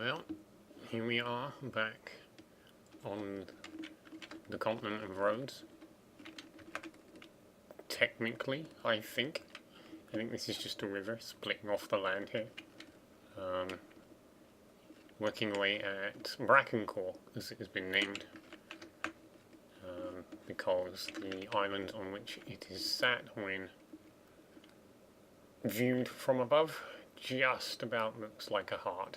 Well, here we are back on the continent of Rhodes. Technically, I think this is just a river splitting off the land here. Working away at Brakencor, as it has been named, because the island on which it is sat, when viewed from above, just about looks like a heart.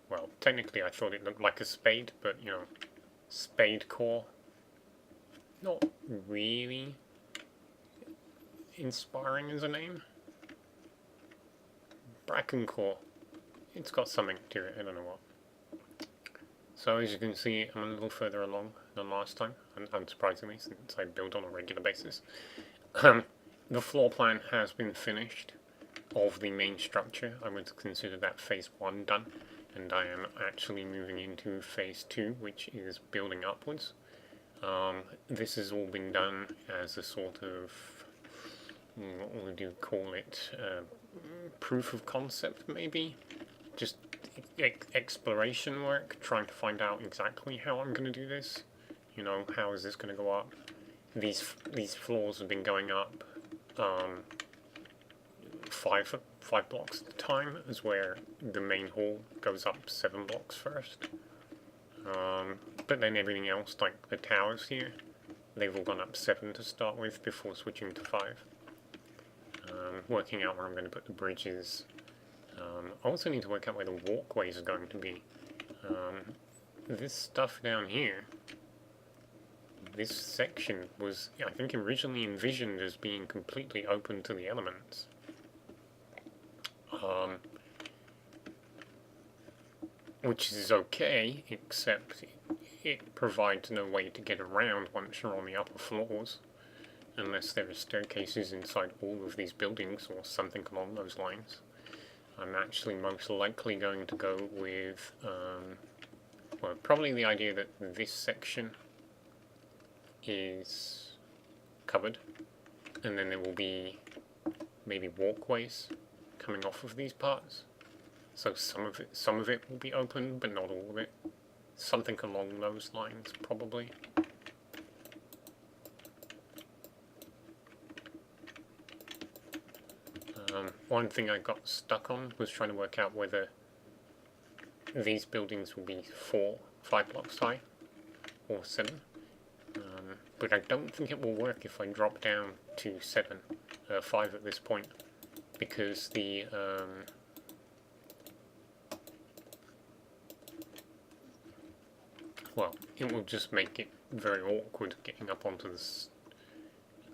Well, technically I thought it looked like a spade, but you know, spade core, not really inspiring as a name. Brakencor, it's got something to it, I don't know what. So as you can see, I'm a little further along than last time, unsurprisingly, since I build on a regular basis. The floor plan has been finished of the main structure. I would consider that phase 1 done, and I am actually moving into phase 2, which is building upwards. This has all been done as a sort of, what would you call it, proof of concept maybe? Just exploration work, trying to find out exactly how I'm going to do this. You know, how is this going to go up? These floors have been going up 5 blocks at a time, is where the main hall goes up 7 blocks first. But then everything else, like the towers here, they've all gone up 7 to start with before switching to 5. Working out where I'm going to put the bridges. I also need to work out where the walkways are going to be. This stuff down here, this section was, I think, originally envisioned as being completely open to the elements. Which is okay, except it provides no way to get around once you're on the upper floors, unless there are staircases inside all of these buildings or something along those lines. I'm actually most likely going to go with, well, probably the idea that this section is covered, and then there will be maybe walkways coming off of these parts. So some of it will be open, but not all of it. Something along those lines, probably. One thing I got stuck on was trying to work out whether these buildings will be 5 blocks high, or 7. But I don't think it will work if I drop down to 5 at this point, because the well, it will just make it very awkward getting up onto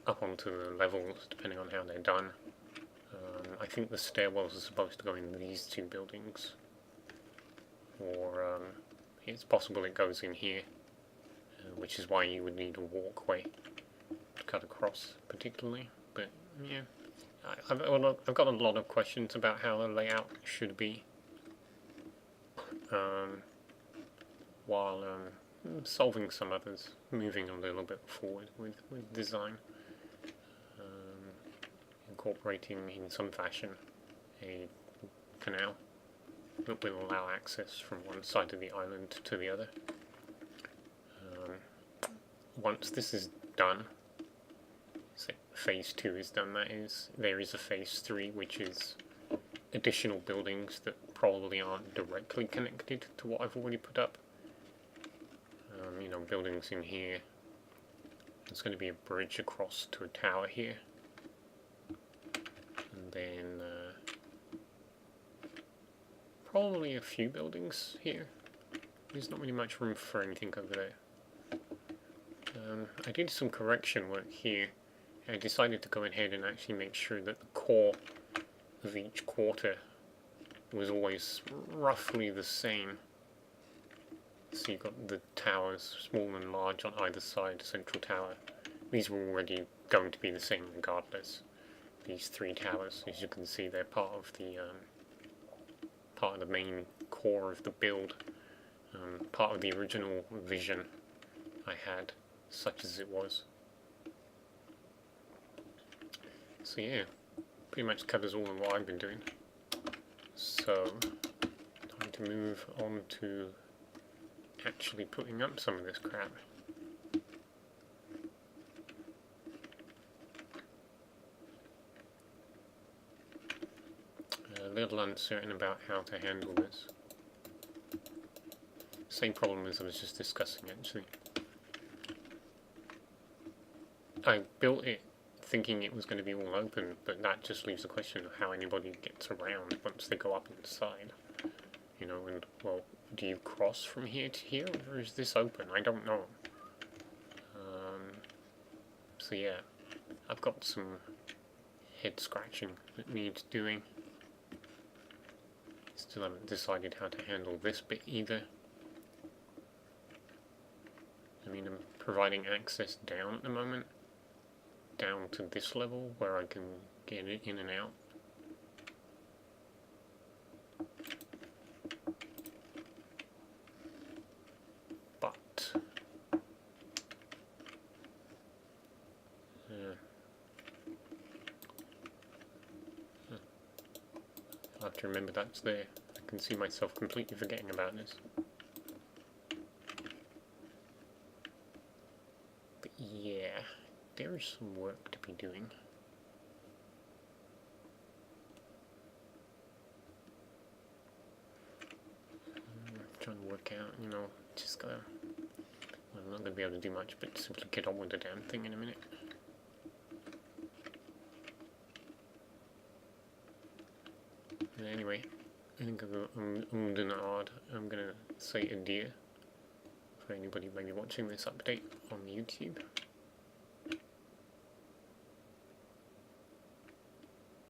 the levels, depending on how they're done. I think the stairwells are supposed to go in these 2 buildings, or it's possible it goes in here, which is why you would need a walkway to cut across, particularly. But yeah, I've got a lot of questions about how the layout should be, while solving some others, moving a little bit forward with design. Incorporating in some fashion a canal that will allow access from one side of the island to the other. Once this is done, so phase 2 is done, that is, there is a phase 3, which is additional buildings that probably aren't directly connected to what I've already put up. You know, buildings in here. There's going to be a bridge across to a tower here. And then probably a few buildings here. There's not really much room for anything over there. I did some correction work here. I decided to go ahead and actually make sure that the core of each quarter was always roughly the same. So you've got the towers, small and large on either side, central tower. These were already going to be the same regardless. These 3 towers, as you can see, they're part of the main core of the build, part of the original vision I had, such as it was. So yeah, pretty much covers all of what I've been doing. So to move on to actually putting up some of this crap. A little uncertain about how to handle this. Same problem as I was just discussing, actually. I built it thinking it was going to be all open, but that just leaves the question of how anybody gets around once they go up inside. You know, and, well, do you cross from here to here, or is this open? I don't know. So yeah, I've got some head scratching that needs doing. Still haven't decided how to handle this bit either. I mean, I'm providing access down at the moment, down to this level where I can get it in and out. But I'll have to remember that's there. I can see myself completely forgetting about this. But yeah, there is some work to be doing. I'm trying to work out, you know, just gotta... Well, I'm not gonna be able to do much, but simply get on with the damn thing in a minute. Anyway, I think I'm doing odd. I'm gonna say adieu for anybody maybe watching this update on YouTube.